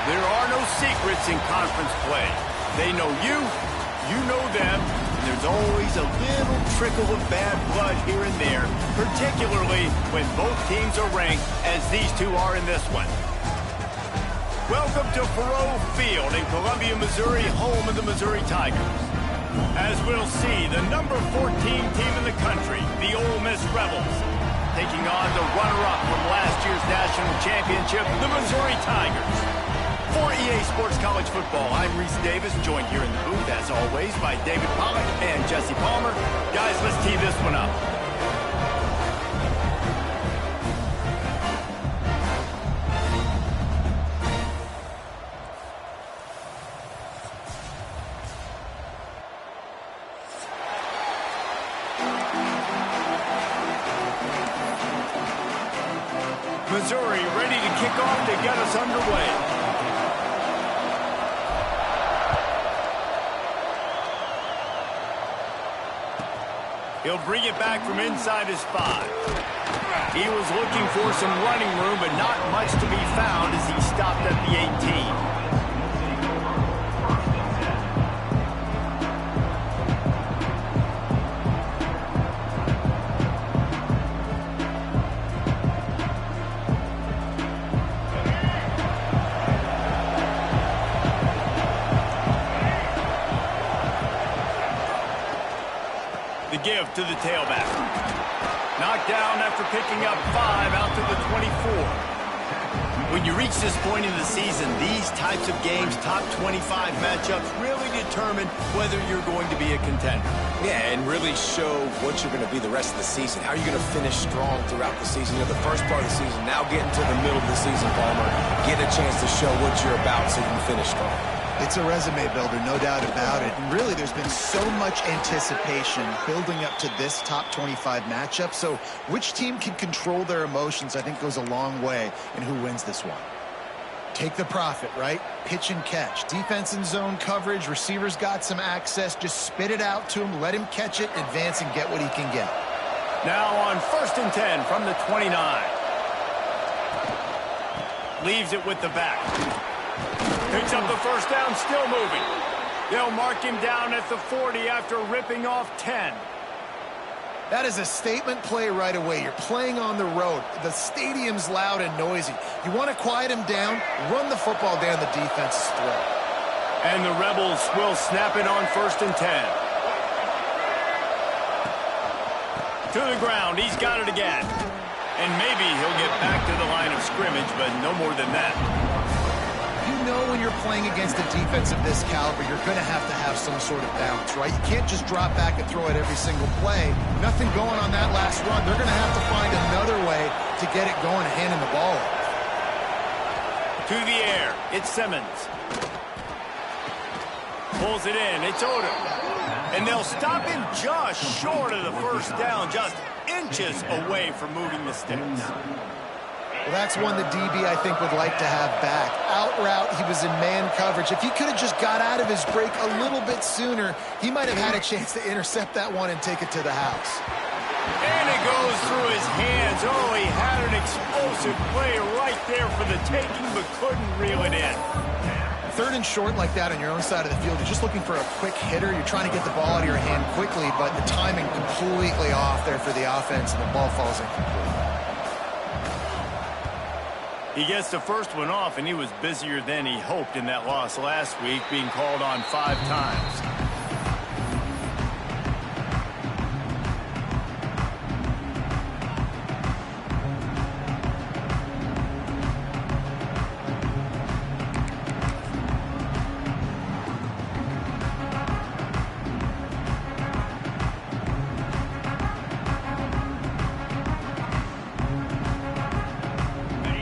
There are no secrets in conference play. They know you, you know them, and there's always a little trickle of bad blood here and there, particularly when both teams are ranked as these two are in this one. Welcome to Faurot Field in Columbia, Missouri, home of the Missouri Tigers. As we'll see, the number 14 team in the country, the Ole Miss Rebels, taking on the runner-up from last year's national championship, the Missouri Tigers. For EA Sports College Football, I'm Reese Davis, joined here in the booth, as always, by David Pollack and Jesse Palmer. Guys, let's tee this one up. Missouri ready to kick off to get us underway. He'll bring it back from inside his 5. He was looking for some running room, but not much to be found as he stopped at the 18. The give to the tailback. Knocked down after picking up 5 out to the 24. When you reach this point in the season, these types of games, top 25 matchups, really determine whether you're going to be a contender. Yeah, and really show what you're going to be the rest of the season. How are you going to finish strong throughout the season? You know, the first part of the season, now getting to the middle of the season, Palmer, get a chance to show what you're about so you can finish strong. It's a resume builder, no doubt about it. And really, there's been so much anticipation building up to this top 25 matchup. So which team can control their emotions, I think, goes a long way in who wins this one. Take the profit, right? Pitch and catch. Defense in zone coverage. Receivers got some access. Just spit it out to him. Let him catch it, advance, and get what he can get. Now on 1st and 10 from the 29. Leaves it with the back. Picks up the first down, still moving. They'll mark him down at the 40 after ripping off 10. That is a statement play right away. You're playing on the road. The stadium's loud and noisy. You want to quiet him down, run the football down the defense's throat. And the Rebels will snap it on 1st and 10. To the ground, he's got it again. And maybe he'll get back to the line of scrimmage, but no more than that. You know when you're playing against a defense of this caliber, you're going to have some sort of balance, right? You can't just drop back and throw it every single play. Nothing going on that last run. They're going to have to find another way to get it going, handing the ball off. To the air, it's Simmons. Pulls it in, it's Odom. And they'll stop him just short of the first down, just inches away from moving the sticks. Well, that's one the DB, I think, would like to have back. Out route, he was in man coverage. If he could have just got out of his break a little bit sooner, he might have had a chance to intercept that one and take it to the house. And it goes through his hands. Oh, he had an explosive play right there for the taking, but couldn't reel it in. 3rd and short like that on your own side of the field, you're just looking for a quick hitter. You're trying to get the ball out of your hand quickly, but the timing completely off there for the offense, and the ball falls incomplete. He gets the first one off, and he was busier than he hoped in that loss last week, being called on 5 times.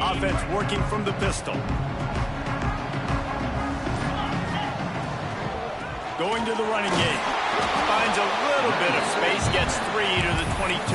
Offense working from the pistol. Going to the running game. Finds a little bit of space, gets 3 to the 22.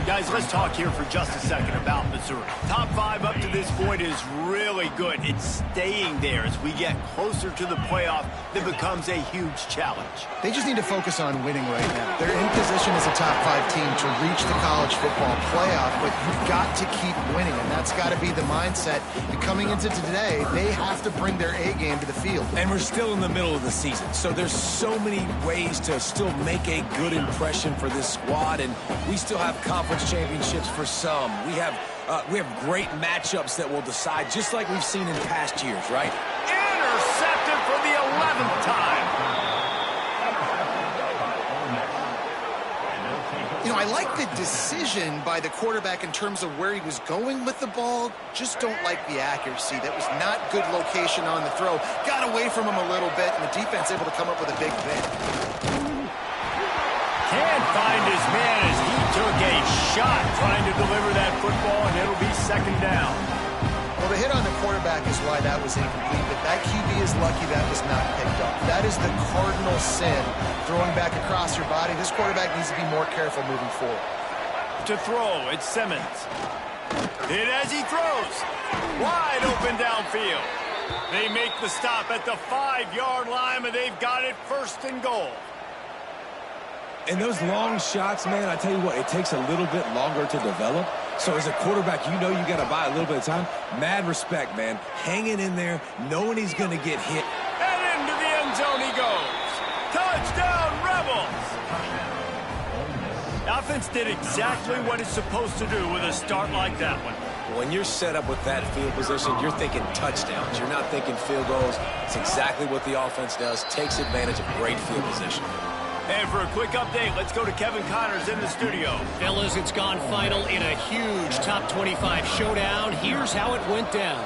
Guys, let's talk here for just a second about Missouri. Top 5 up to this point is really good. It's staying there as we get closer to the playoff that becomes a huge challenge. They just need to focus on winning right now. They're in position as a top 5 team to reach the college football playoff, but you've got to keep winning, and that's got to be the mindset. And coming into today, they have to bring their A game to the field. And we're still in the middle of the season, so there's so many ways to still make a good impression for this squad, and we still have conference championships for some. We have great matchups that will decide, just like we've seen in past years, right? Intercepted for the 11th time. You know, I like the decision by the quarterback in terms of where he was going with the ball. Just don't like the accuracy. That was not good location on the throw. Got away from him a little bit, and the defense able to come up with a big hit. Can't find his man as he took a shot trying to deliver that football, and it'll be second down. Well, the hit on the quarterback is why that was incomplete, but that QB is lucky that was not picked up. That is the cardinal sin, throwing back across your body. This quarterback needs to be more careful moving forward. To throw, it's Simmons. Hit as he throws. Wide open downfield. They make the stop at the 5-yard line, and they've got it first and goal. And those long shots, man, I tell you what, it takes a little bit longer to develop. So as a quarterback, you know you got to buy a little bit of time. Mad respect, man. Hanging in there, knowing he's going to get hit. And into the end zone he goes. Touchdown, Rebels! The offense did exactly what it's supposed to do with a start like that one. When you're set up with that field position, you're thinking touchdowns. You're not thinking field goals. It's exactly what the offense does. Takes advantage of great field position. And for a quick update, let's go to Kevin Connors in the studio. Fellas, it's gone final in a huge top 25 showdown. Here's how it went down.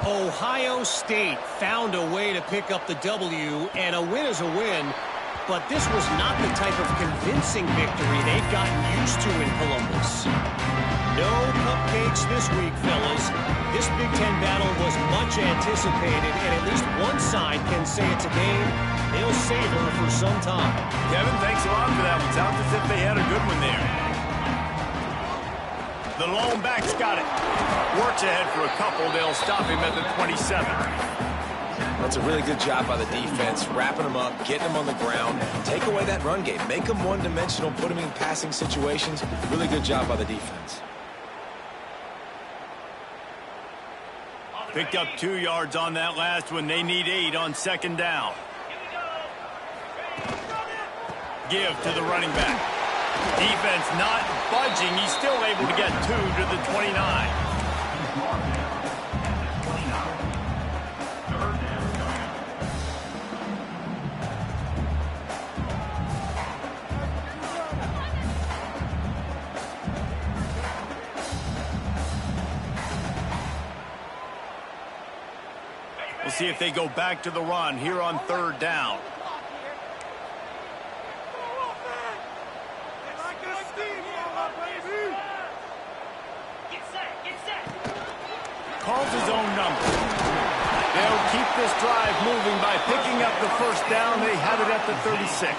Ohio State found a way to pick up the W, and a win is a win. But this was not the type of convincing victory they've gotten used to in Columbus. No cupcakes this week, fellas. This Big Ten battle was much anticipated, and at least one side can say it's a game they'll savor for some time. Kevin, thanks a lot for that one. Sounds as if they had a good one there. The lone back's got it. Works ahead for a couple. They'll stop him at the 27. That's a really good job by the defense, wrapping them up, getting them on the ground, take away that run game, make them one-dimensional, put them in passing situations. Really good job by the defense. Picked up 2 yards on that last one. They need 8 on second down. Give to the running back. Defense not budging. He's still able to get 2 to the 29. We'll see if they go back to the run here on third down. Calls his own number. They'll keep this drive moving by picking up the first down. They have it at the 36.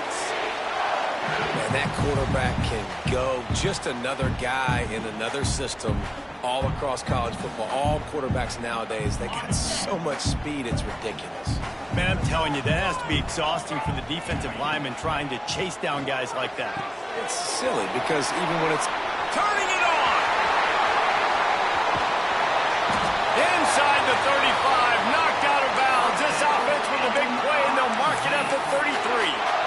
And that quarterback can go. Just another guy in another system all across college football. All quarterbacks nowadays, they got so much speed, it's ridiculous. Man, I'm telling you, that has to be exhausting for the defensive lineman trying to chase down guys like that. It's silly because even when it's turning it on. Inside the 35, knocked out of bounds. This offense with a big play, and they'll mark it at the 33.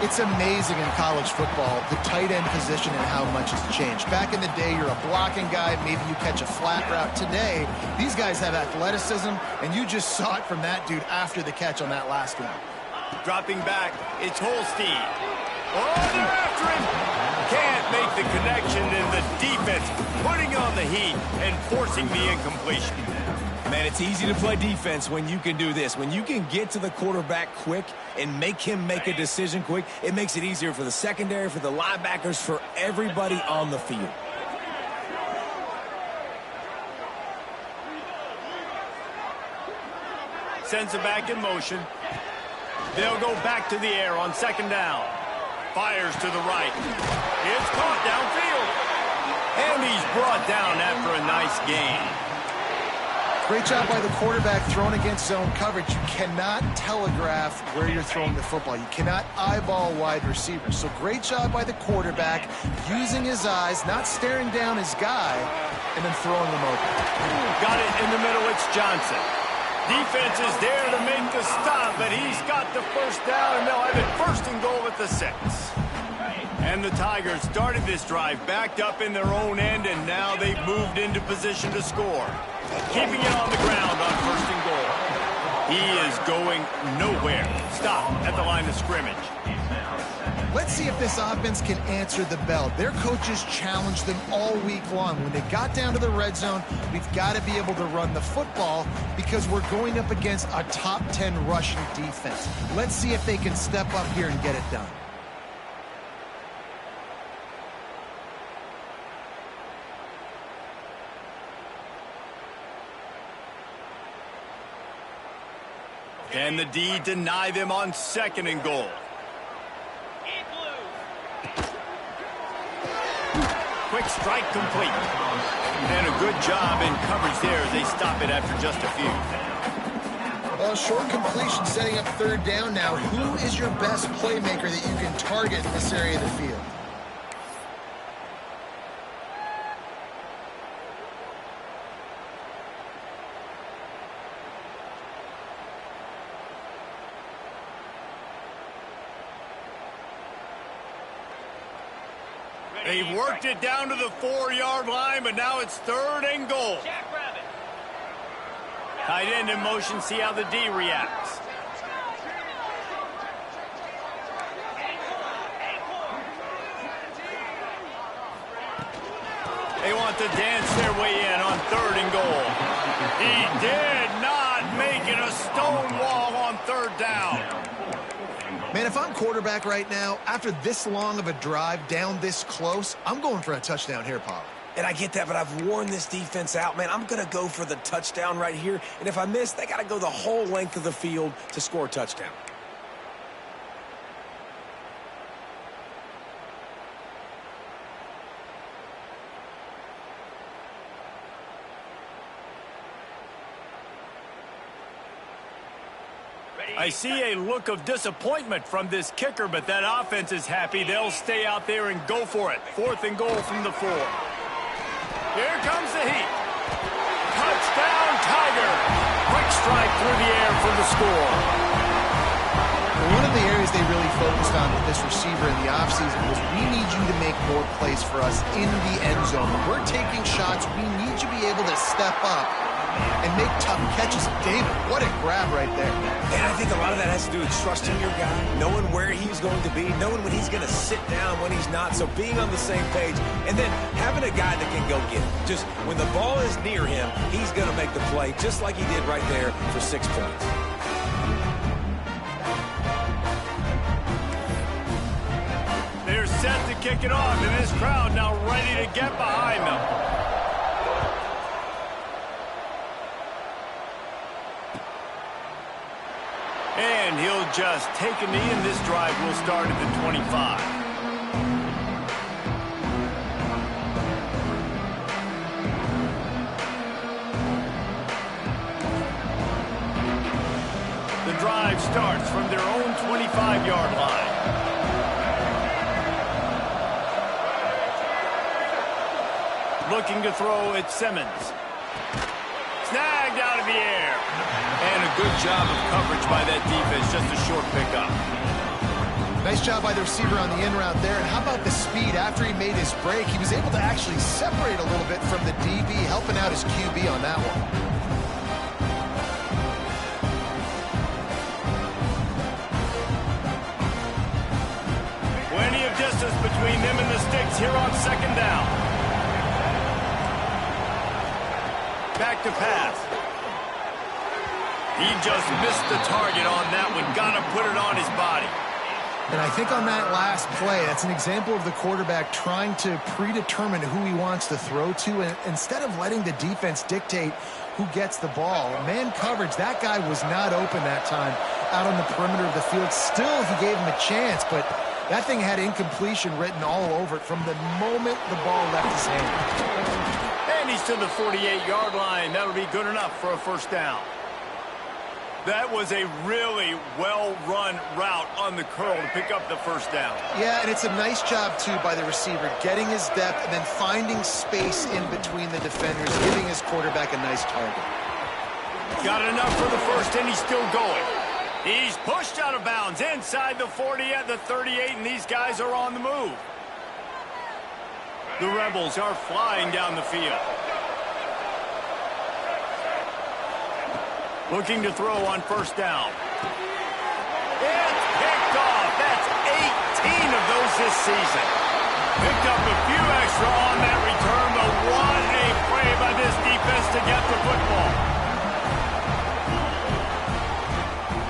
It's amazing in college football, the tight end position and how much has changed. Back in the day, you're a blocking guy, maybe you catch a flat route. Today, these guys have athleticism, and you just saw it from that dude after the catch on that last one. Dropping back, it's Holstein. Oh, they're after him. Can't make the connection, and the defense putting on the heat and forcing the incompletion. Man, it's easy to play defense when you can do this. When you can get to the quarterback quick and make him make a decision quick, it makes it easier for the secondary, for the linebackers, for everybody on the field. Sends it back in motion. They'll go back to the air on second down. Fires to the right. It's caught downfield. And he's brought down after a nice gain. Great job by the quarterback throwing against zone coverage. You cannot telegraph where you're throwing the football. You cannot eyeball wide receivers. So great job by the quarterback using his eyes, not staring down his guy, and then throwing him open. Got it in the middle. It's Johnson. Defense is there to make the stop, but he's got the first down, and they'll have it first and goal at the 6. And the Tigers started this drive backed up in their own end, and now they've moved into position to score. Keeping it on the ground on first and goal. He is going nowhere. Stop at the line of scrimmage. Let's see if this offense can answer the bell. Their coaches challenged them all week long. When they got down to the red zone, we've got to be able to run the football because we're going up against a top 10 rushing defense. Let's see if they can step up here and get it done. Can the D deny them on second and goal? Quick strike complete. And a good job in coverage there as they stop it after just a few. Well, short completion setting up third down now. Who is your best playmaker that you can target in this area of the field? They've worked it down to the 4-yard line, but now it's third and goal. Tight end in motion, see how the D reacts. They want to dance their way in on third and goal. He did not make it a stone wall on third down. Man, if I'm quarterback right now, after this long of a drive down this close, I'm going for a touchdown here, Paul. And I get that, but I've worn this defense out, man. I'm going to go for the touchdown right here. And if I miss, they got to go the whole length of the field to score a touchdown. I see a look of disappointment from this kicker, but that offense is happy. They'll stay out there and go for it. Fourth and goal from the 4. Here comes the heat. Touchdown, Tiger. Quick strike through the air for the score. One of the areas they really focused on with this receiver in the offseason was we need you to make more plays for us in the end zone. When we're taking shots, we need you to be able to step up and make tough catches. David, what a grab right there. And I think a lot of that has to do with trusting your guy, knowing where he's going to be, knowing when he's going to sit down, when he's not. So being on the same page, and then having a guy that can go get it. Just when the ball is near him, he's going to make the play, just like he did right there for 6 points. They're set to kick it off, and this crowd now ready to get behind them. And he'll just take a knee, and this drive will start at the 25. The drive starts from their own 25-yard line. Looking to throw at Simmons. Snagged out of the air. And a good job of coverage by that defense. Just a short pickup. Nice job by the receiver on the in route there. And how about the speed? After he made his break, he was able to actually separate a little bit from the DB, helping out his QB on that one. Plenty of distance between them and the sticks here on second down. Back to pass. He just missed the target on that one. Got to put it on his body. And I think on that last play, that's an example of the quarterback trying to predetermine who he wants to throw to, and instead of letting the defense dictate who gets the ball. Man coverage, that guy was not open that time out on the perimeter of the field. Still, he gave him a chance, but That thing had incompletion written all over it from the moment the ball left his hand. And he's to the 48-yard line. That'll be good enough for a first down. That was a really well-run route on the curl to pick up the first down. Yeah, and it's a nice job, too, by the receiver, getting his depth and then finding space in between the defenders, giving his quarterback a nice target. Got enough for the first, and he's still going. He's pushed out of bounds inside the 40 at the 38, and these guys are on the move. The Rebels are flying down the field. Looking to throw on first down. It's picked off. That's 18 of those this season. Picked up a few extra on that return, but what a play by this defense to get the football.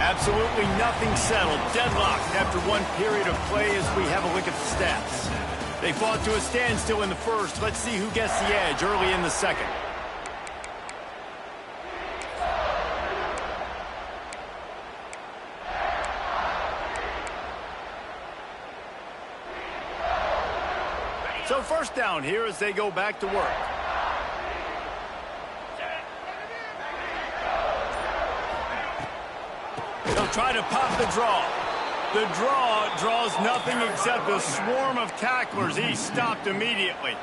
Absolutely nothing settled. Deadlocked after one period of play as we have a look at the stats. They fought to a standstill in the first. Let's see who gets the edge early in the second. So first down here as they go back to work. They'll try to pop the draw. The draw draws nothing except a swarm of tacklers. He's stopped immediately.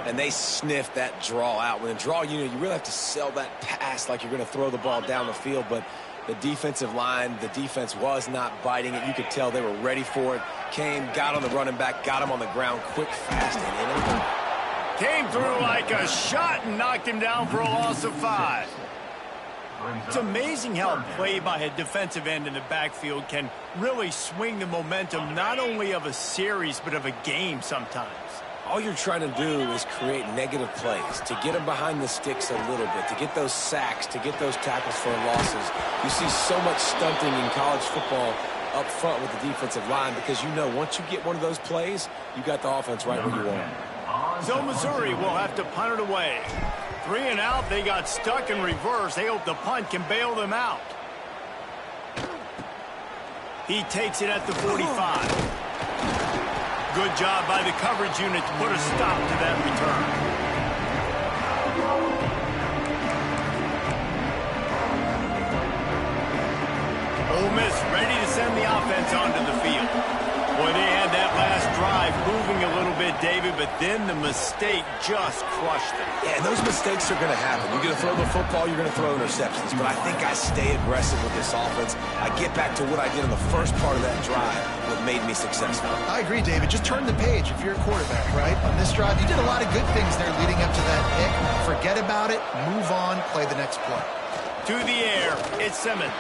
And they sniffed that draw out. When a draw, you really have to sell that pass like you're going to throw the ball down the field. But the defensive line, the defense was not biting it. You could tell they were ready for it. Came, got on the running back, got him on the ground quick, fast, and in it. Came through like a shot and knocked him down for a loss of 5. It's amazing how a play by a defensive end in the backfield can really swing the momentum not only of a series but of a game sometimes. All you're trying to do is create negative plays, to get them behind the sticks a little bit, to get those sacks, to get those tackles for losses. You see so much stunting in college football up front with the defensive line because once you get one of those plays, you got the offense right where you want it. So Missouri will have to punt it away. 3 and out, they got stuck in reverse. They hope the punt can bail them out. He takes it at the 45. Good job by the coverage unit to put a stop to that return. Ole Miss ready to send the offense onto the field. Boy, they had that last drive moving a little bit, David, but then the mistake just crushed them. Yeah, and those mistakes are going to happen. You're going to throw the football, you're going to throw interceptions. But I think I stay aggressive with this offense. I get back to what I did in the first part of that drive, what made me successful. I agree, David. Just turn the page if you're a quarterback, right? On this drive, you did a lot of good things there leading up to that pick. Forget about it, move on, play the next play. To the air, it's Simmons.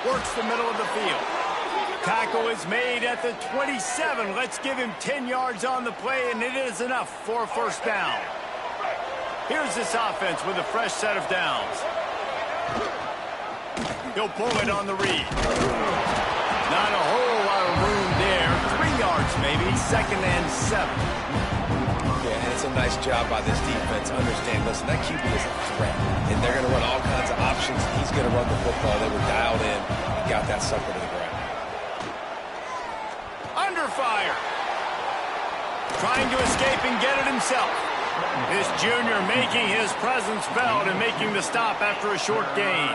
Works the middle of the field. Tackle is made at the 27. Let's give him 10 yards on the play, and it is enough for a first down. Here's this offense with a fresh set of downs. He'll pull it on the read. Not a whole lot of room there. 3 yards maybe, 2nd and 7. Yeah, and it's a nice job by this defense. Understand, listen, that QB is a threat, and they're going to run all kinds of options. He's going to run the football. They were dialed in and got that sucker to the ground. Under fire. Trying to escape and get it himself. This junior making his presence felt and making the stop after a short gain.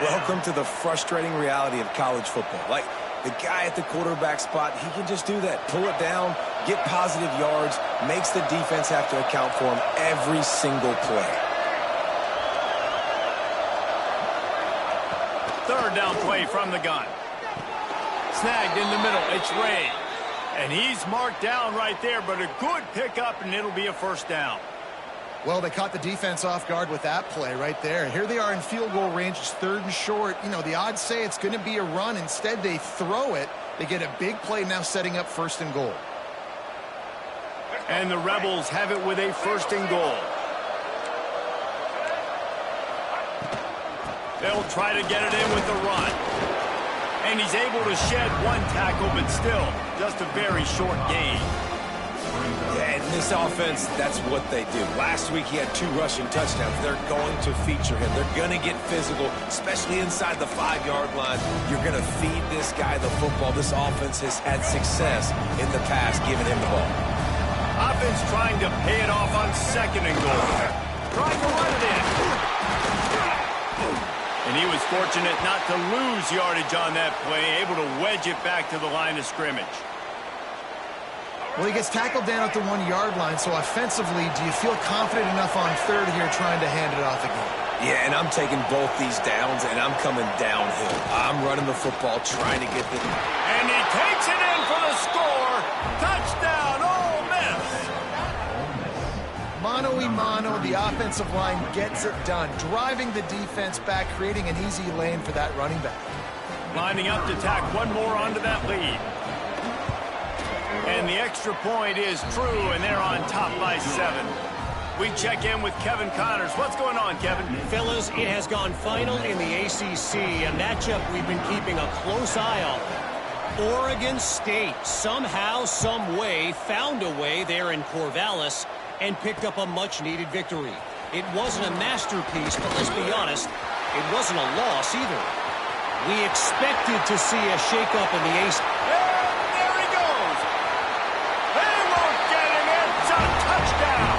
Welcome to the frustrating reality of college football. Like, the guy at the quarterback spot, he can just do that. Pull it down, get positive yards, makes the defense have to account for him every single play. 3rd down play from the gun. Snagged in the middle. It's Ray. And he's marked down right there, but a good pickup, and it'll be a first down. Well, they caught the defense off guard with that play right there. Here they are in field goal range. It's 3rd and short. The odds say it's going to be a run. Instead, they throw it. They get a big play now setting up 1st and goal. And the Rebels have it with a 1st and goal. They'll try to get it in with the run. And he's able to shed 1 tackle, but still just a very short gain. Yeah, and this offense, that's what they do. Last week he had 2 rushing touchdowns. They're going to feature him. They're going to get physical, especially inside the 5-yard line. You're going to feed this guy the football. This offense has had success in the past giving him the ball. Offense trying to pay it off on 2nd and goal. Trying to run it in. And he was fortunate not to lose yardage on that play, able to wedge it back to the line of scrimmage. Well, he gets tackled down at the 1-yard line, so offensively, do you feel confident enough on 3rd here trying to hand it off again? Yeah, and I'm taking both these downs, and I'm coming downhill. I'm running the football, trying to get the... And he takes it in for the score. Touchdown, Ole Miss. Mano-a-mano, the offensive line gets it done, driving the defense back, creating an easy lane for that running back. Lining up to tack one more onto that lead. And the extra point is true, and they're on top by 7. We check in with Kevin Connors. What's going on, Kevin? Fellas, it has gone final in the ACC, a matchup we've been keeping a close eye on. Oregon State somehow, some way, found a way there in Corvallis and picked up a much-needed victory. It wasn't a masterpiece, but let's be honest, it wasn't a loss either. We expected to see a shakeup in the ACC. There he goes. They won't get him. It's a touchdown.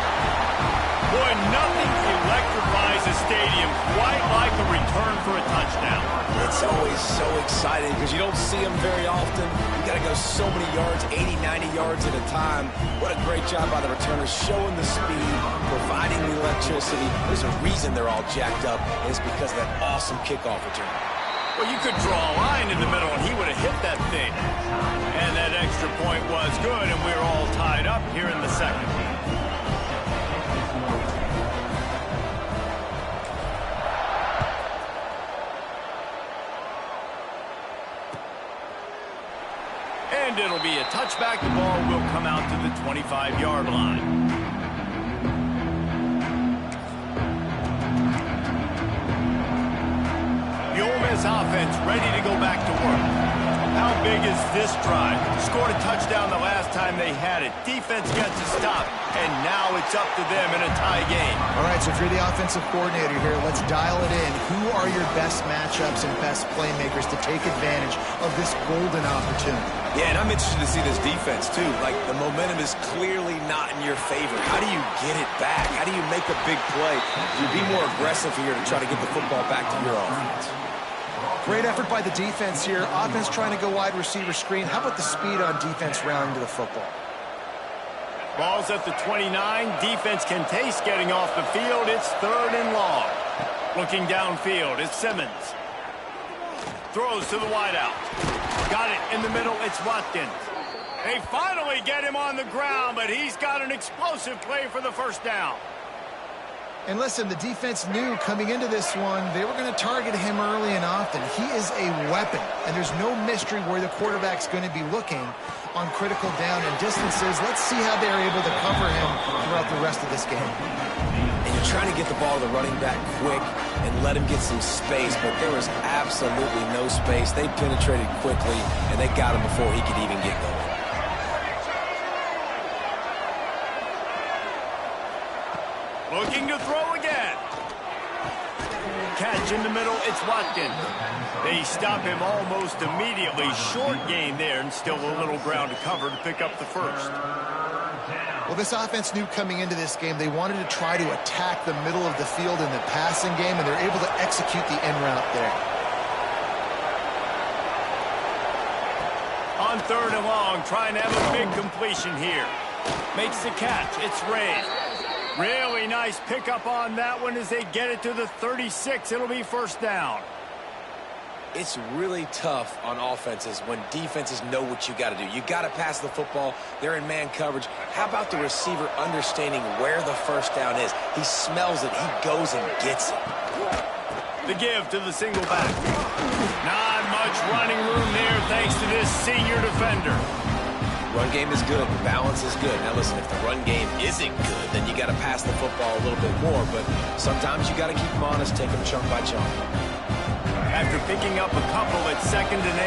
Boy, nothing electrifies a stadium quite like a return for a touchdown. It's always so exciting because you don't see them very often. You got to go so many yards, 80, 90 yards at a time. What a great job by the returners, showing the speed, providing the electricity. There's a reason they're all jacked up, and it's because of that awesome kickoff return. Well, you could draw a line in the middle, and he would have hit that thing. And that extra point was good, and we're all tied up here in the 2nd. And it'll be a touchback. The ball will come out to the 25-yard line. The Ole Miss offense ready to go back to work. How big is this drive? Scored a touchdown the last time they had it. Defense gets a stop, and now it's up to them in a tie game. All right, so if you're the offensive coordinator here, let's dial it in. Who are your best matchups and best playmakers to take advantage of this golden opportunity? Yeah, and I'm interested to see this defense, too. Like, the momentum is clearly not in your favor. How do you get it back? How do you make a big play? You be more aggressive here to try to get the football back to your offense. Great effort by the defense here. Offense trying to go wide receiver screen. How about the speed on defense rounding to the football? Ball's at the 29. Defense can taste getting off the field. It's 3rd and long. Looking downfield, it's Simmons. Throws to the wideout. Got it in the middle. It's Watkins. They finally get him on the ground, but he's got an explosive play for the first down. And listen, the defense knew coming into this one, they were going to target him early and often. He is a weapon, and there's no mystery where the quarterback's going to be looking on critical down and distances. Let's see how they're able to cover him throughout the rest of this game. And you're trying to get the ball to the running back quick and let him get some space, but there was absolutely no space. They penetrated quickly, and they got him before he could even get going. Looking to throw again. Catch in the middle, it's Watkins. They stop him almost immediately. Short gain there, and still a little ground to cover to pick up the first. Well, this offense knew coming into this game they wanted to try to attack the middle of the field in the passing game, and they're able to execute the end route there. On 3rd and long, trying to have a big completion here. Makes the catch. It's Ray. Really nice pickup on that one as they get it to the 36. It'll be first down. It's really tough on offenses when defenses know what you got to do. You got to pass the football. They're in man coverage. How about the receiver understanding where the first down is? He smells it. He goes and gets it. The give to the single back. Not much running room there thanks to this senior defender. Run game is good. Balance is good. Now, listen, if the run game isn't good, then you got to pass the football a little bit more. But sometimes you got to keep them honest, take them chunk by chunk. After picking up a couple at 2nd and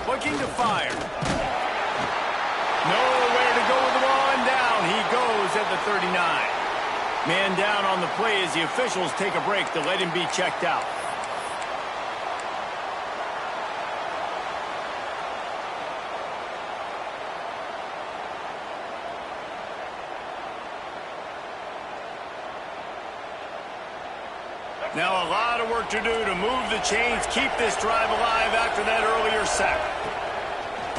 8. Looking to fire. 39. Man down on the play as the officials take a break to let him be checked out. Now a lot of work to do to move the chains, keep this drive alive after that earlier sack.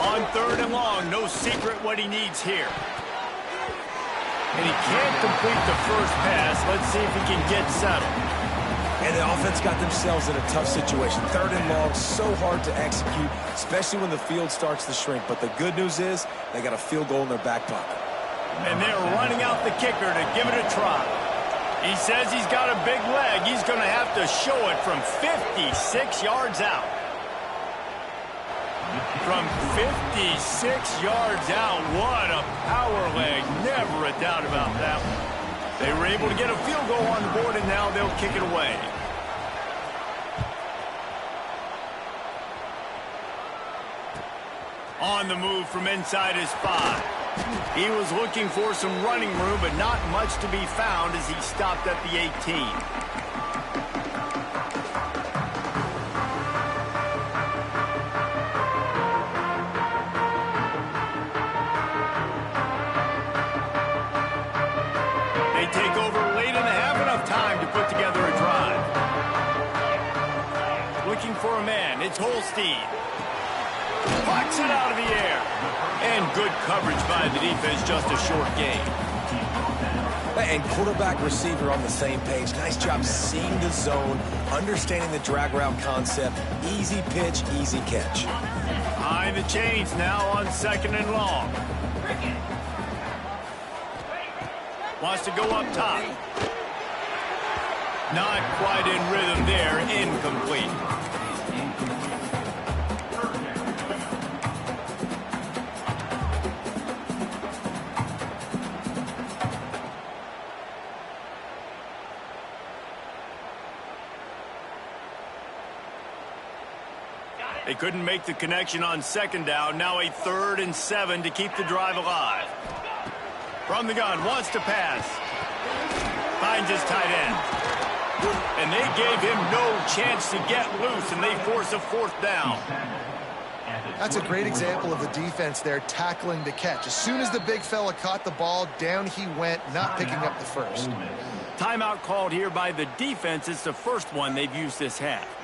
On 3rd and long, no secret what he needs here. And he can't complete the first pass. Let's see if he can get settled. And the offense got themselves in a tough situation. 3rd and long, so hard to execute, especially when the field starts to shrink. But the good news is they got a field goal in their back pocket. And they're running out the kicker to give it a try. He says he's got a big leg. He's going to have to show it from 56 yards out. From 56 yards out, what a power leg. Never a doubt about that one. They were able to get a field goal on the board, and now they'll kick it away. On the move from inside his 5. He was looking for some running room, but not much to be found as he stopped at the 18. They take over late and have enough time to put together a drive. Looking for a man, it's Holstein. Pucks it out of the air. And good coverage by the defense, just a short gain. And quarterback receiver on the same page. Nice job seeing the zone, understanding the drag route concept. Easy pitch, easy catch. Behind the chains now on 2nd and long. Wants to go up top. Not quite in rhythm there, incomplete. They couldn't make the connection on 2nd down. Now a 3rd and 7 to keep the drive alive. From the gun, wants to pass. Finds his tight end. And they gave him no chance to get loose, and they force a 4th down. That's a great example of the defense there tackling the catch. As soon as the big fella caught the ball, down he went, not picking up the first. Timeout called here by the defense. It's the first one they've used this half.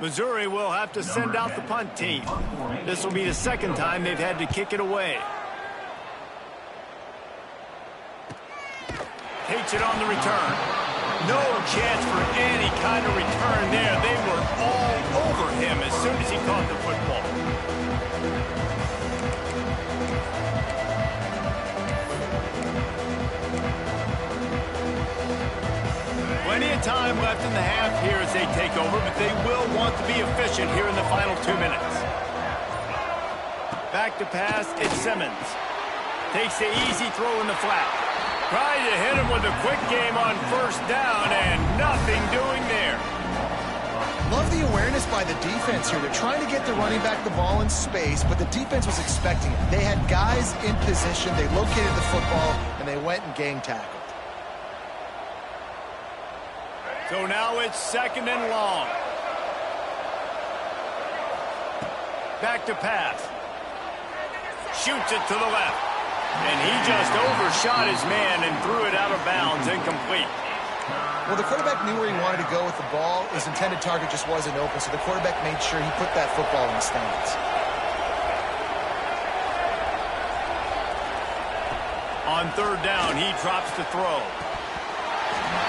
Missouri will have to send out the punt team. This will be the 2nd time they've had to kick it away. Takes it on the return. No chance for any kind of return there. They were all over him as soon as he caught the football. Plenty of time left in the half here as they take over, but they will want to be efficient here in the final 2 minutes. Back to pass, it's Simmons. Takes the easy throw in the flat. Trying to hit him with a quick game on 1st down, and nothing doing there. Love the awareness by the defense here. They're trying to get the running back the ball in space, but the defense was expecting it. They had guys in position, they located the football, and they went and gang tackled. So now it's 2nd and long. Back to pass. Shoots it to the left. And he just overshot his man and threw it out of bounds, incomplete. Well, the quarterback knew where he wanted to go with the ball. His intended target just wasn't open, so the quarterback made sure he put that football in the stands. On 3rd down, he drops to throw.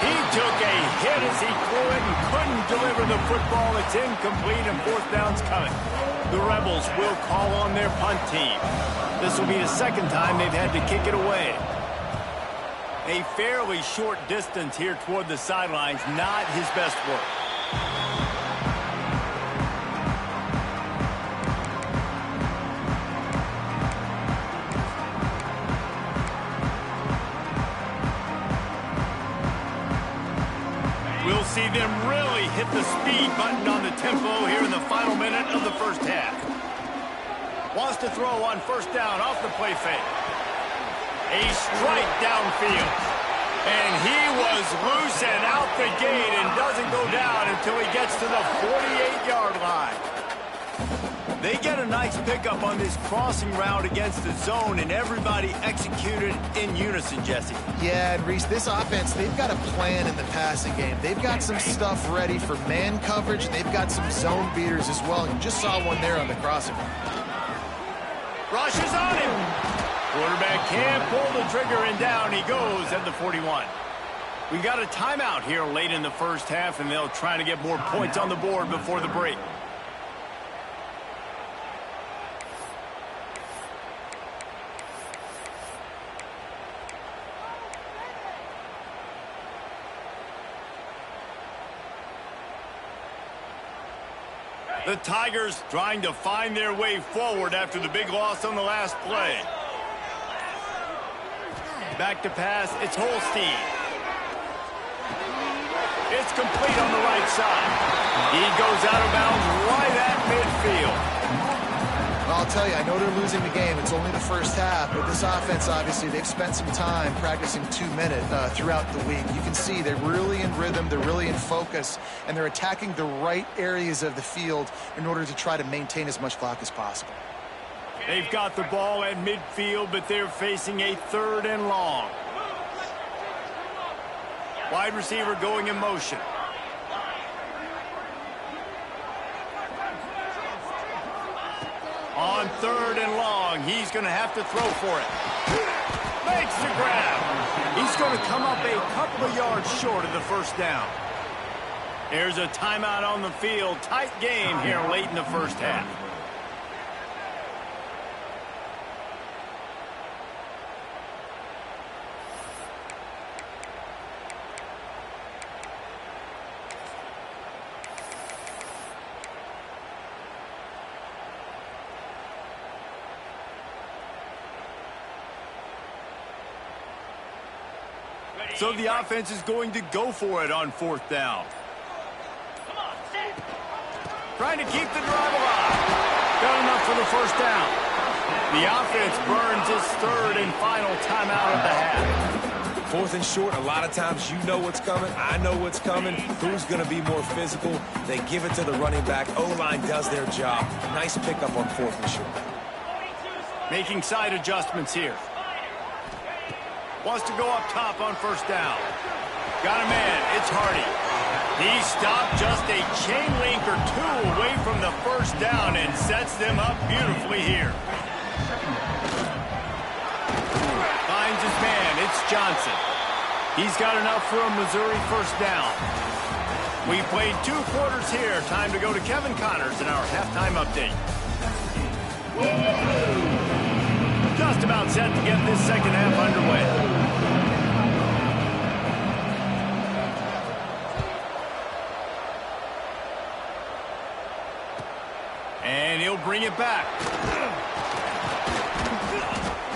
He took a hit as he threw it and couldn't deliver the football. It's incomplete, and 4th down's coming. The Rebels will call on their punt team. This will be the 2nd time they've had to kick it away. A fairly short distance here toward the sidelines, not his best work. see them really hit the speed button on the tempo here in the final minute of the first half. Wants to throw on first down off the play fake. A strike downfield. And he was loose and out the gate and doesn't go down until he gets to the 48-yard line. They get a nice pickup on this crossing route against the zone, and everybody executed in unison, Jesse. Yeah, and Reese, this offense, they've got a plan in the passing game. They've got some stuff ready for man coverage. They've got some zone beaters as well. You just saw one there on the crossing. Rushes on him. Quarterback can't pull the trigger, and down he goes at the 41. We got a timeout here late in the first half, and they'll try to get more points on the board before the break. The Tigers trying to find their way forward after the big loss on the last play. Back to pass, it's Holstein. It's complete on the right side. He goes out of bounds right at midfield. Well, I'll tell you, I know they're losing the game. It's only the first half, but this offense, obviously, they've spent some time practicing 2-minute throughout the week. You can see they're really in rhythm, they're really in focus, and they're attacking the right areas of the field in order to try to maintain as much clock as possible. They've got the ball at midfield, but they're facing a 3rd and long. Wide receiver going in motion. On 3rd and long, he's going to have to throw for it. Makes the grab. He's going to come up a couple of yards short of the first down. There's a timeout on the field. Tight game here late in the first half. So the offense is going to go for it on 4th down. Trying to keep the drive alive. Got enough for the first down. The offense burns its 3rd and final timeout of the half. 4th and short, a lot of times you know what's coming. I know what's coming. Who's going to be more physical? They give it to the running back. O-line does their job. Nice pickup on 4th and short. Making side adjustments here. Wants to go up top on first down. Got a man. It's Hardy. He stopped just a chain link or 2 away from the first down and sets them up beautifully here. Finds his man. It's Johnson. He's got enough for a Missouri first down. We played 2 quarters here. Time to go to Kevin Connors in our halftime update. Just about set to get this second half underway. And he'll bring it back.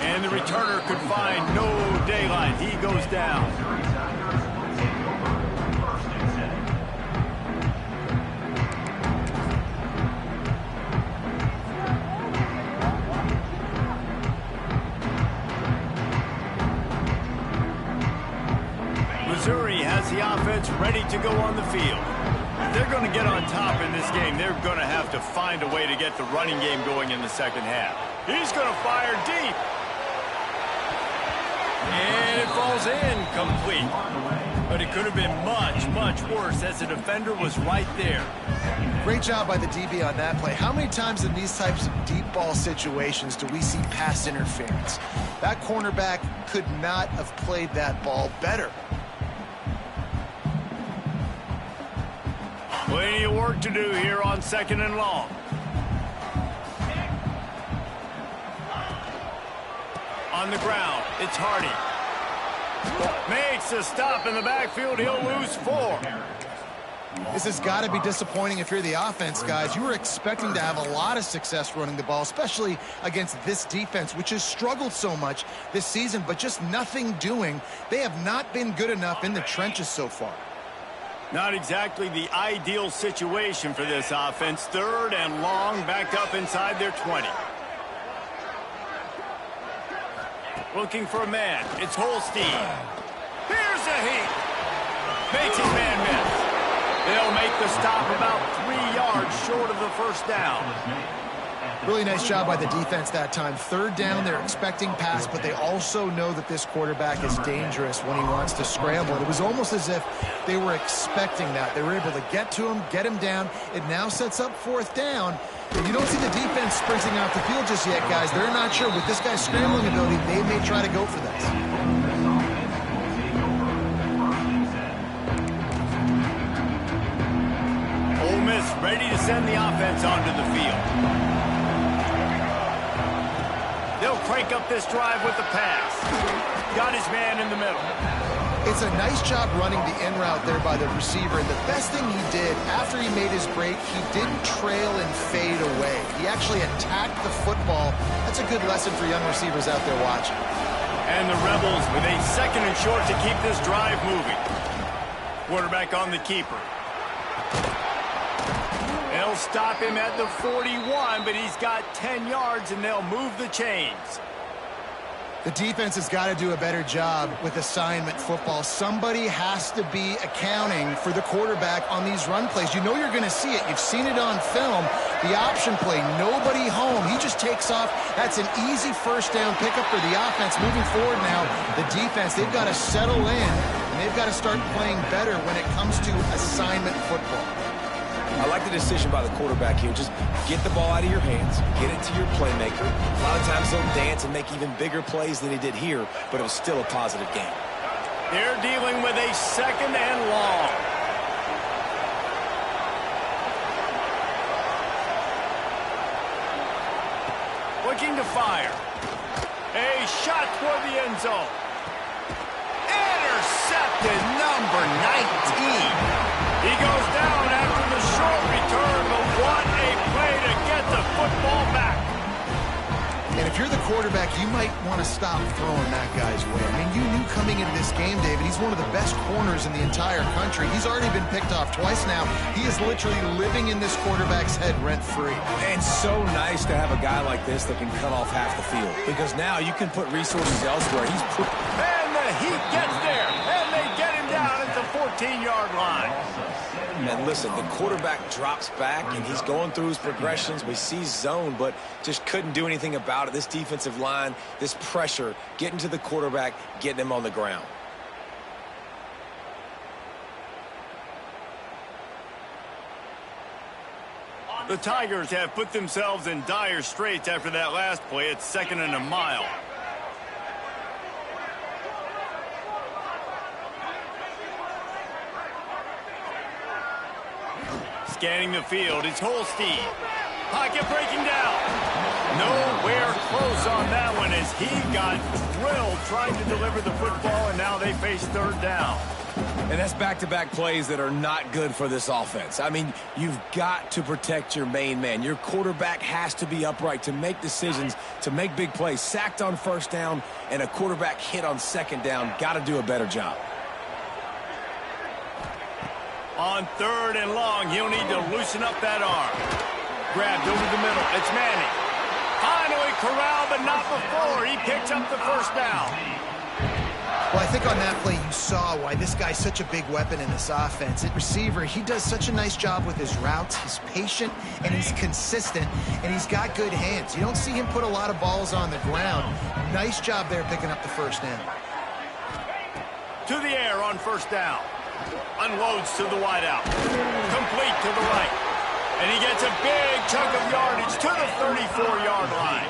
And the returner could find no daylight. He goes down. Missouri has the offense ready to go on the field. If they're going to get on top in this game, they're going to have to find a way to get the running game going in the second half. He's going to fire deep. And it falls incomplete. But it could have been much, much worse as the defender was right there. Great job by the DB on that play. How many times in these types of deep ball situations do we see pass interference? That cornerback could not have played that ball better. Plenty of work to do here on 2nd and long. On the ground, it's Hardy. Makes a stop in the backfield. He'll lose 4. This has got to be disappointing if you're the offense, guys. You were expecting to have a lot of success running the ball, especially against this defense, which has struggled so much this season, but just nothing doing. They have not been good enough in the trenches so far. Not exactly the ideal situation for this offense. 3rd and long, back up inside their 20. Looking for a man. It's Holstein. Here's a heat. Makes his man miss. They'll make the stop about 3 yards short of the first down. Really nice job by the defense that time. 3rd down, they're expecting pass, but they also know that this quarterback is dangerous when he wants to scramble. It was almost as if they were expecting that. They were able to get to him, get him down. It now sets up 4th down. And you don't see the defense sprinting off the field just yet, guys. They're not sure. With this guy's scrambling ability, they may try to go for this. Ole Miss ready to send the offense onto the field. They'll crank up this drive with the pass. Got his man in the middle. It's a nice job running the in route there by the receiver. And the best thing he did after he made his break, he didn't trail and fade away. He actually attacked the football. That's a good lesson for young receivers out there watching. And the Rebels with a 2nd and short to keep this drive moving. Quarterback on the keeper. They'll stop him at the 41, but he's got 10 yards, and they'll move the chains. The defense has got to do a better job with assignment football. Somebody has to be accounting for the quarterback on these run plays. You know you're going to see it. You've seen it on film. The option play, nobody home. He just takes off. That's an easy 1st down pickup for the offense. Moving forward now, the defense, they've got to settle in, and they've got to start playing better when it comes to assignment football. I like the decision by the quarterback here. Just get the ball out of your hands, get it to your playmaker. A lot of times he'll dance and make even bigger plays than he did here, but it was still a positive game. They're dealing with a 2nd and long. Looking to fire. A shot toward the end zone. Intercepted, number 19. He goes down after the short return, but what a play to get the football back. And if you're the quarterback, you might want to stop throwing that guy's way. I mean, you knew coming into this game, David, he's one of the best corners in the entire country. He's already been picked off twice now. He is literally living in this quarterback's head rent-free. And so nice to have a guy like this that can cut off half the field, because now you can put resources elsewhere. And the Heat gets there, and they get him down at the 14-yard line. And listen, the quarterback drops back, and he's going through his progressions. We see zone, but just couldn't do anything about it. This defensive line, this pressure, getting to the quarterback, getting him on the ground. The Tigers have put themselves in dire straits after that last play. It's 2nd and a mile. Scanning the field, it's Holstein. Pocket breaking down. Nowhere close on that one as he got drilled trying to deliver the football, and now they face 3rd down. And that's back-to-back plays that are not good for this offense. I mean, you've got to protect your main man. Your quarterback has to be upright to make decisions, to make big plays. Sacked on 1st down and a quarterback hit on 2nd down. Got to do a better job. On 3rd and long, he'll need to loosen up that arm. Grabbed over the middle. It's Manning. Finally corralled, but not before. He picks up the 1st down. Well, I think on that play you saw why this guy's such a big weapon in this offense. At receiver, he does such a nice job with his routes. He's patient, and he's consistent, and he's got good hands. You don't see him put a lot of balls on the ground. Nice job there picking up the 1st down. To the air on 1st down. Unloads to the wideout. Complete to the right. And he gets a big chunk of yardage to the 34-yard line.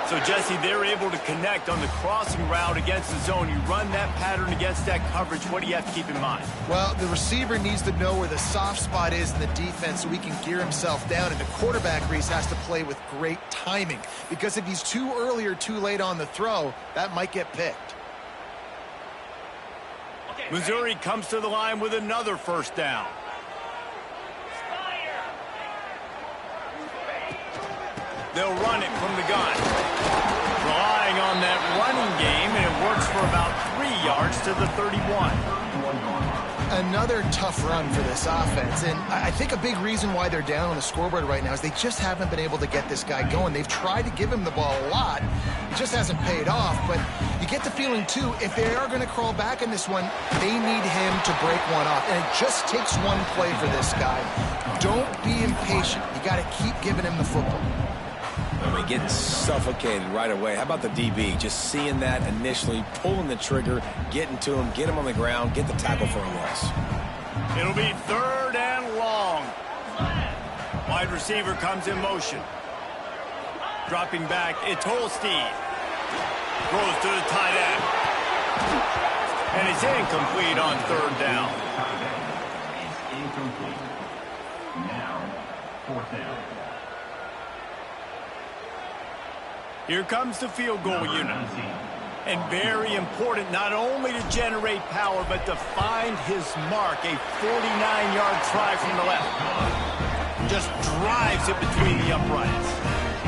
So, Jesse, they're able to connect on the crossing route against the zone. You run that pattern against that coverage. What do you have to keep in mind? Well, the receiver needs to know where the soft spot is in the defense so he can gear himself down. And the quarterback, Reese, has to play with great timing. Because if he's too early or too late on the throw, that might get picked. Missouri comes to the line with another 1st down. They'll run it from the gun. Relying on that running game, and it works for about 3 yards to the 31. Another tough run for this offense, and I think a big reason why they're down on the scoreboard right now is they just haven't been able to get this guy going. They've tried to give him the ball a lot. It just hasn't paid off, but you get the feeling, too, if they are going to crawl back in this one, they need him to break one off, and it just takes one play for this guy. Don't be impatient. You got to keep giving him the football. I mean, getting suffocated right away. How about the DB? Just seeing that initially, pulling the trigger, getting to him, get him on the ground, get the tackle for a loss. It'll be 3rd and long. Wide receiver comes in motion. Dropping back, it's Holstein. Throws to the tight end. And it's incomplete on 3rd down. Incomplete. Now, 4th down. Here comes the field goal unit. And very important not only to generate power, but to find his mark. A 49-yard try from the left. Just drives it between the uprights.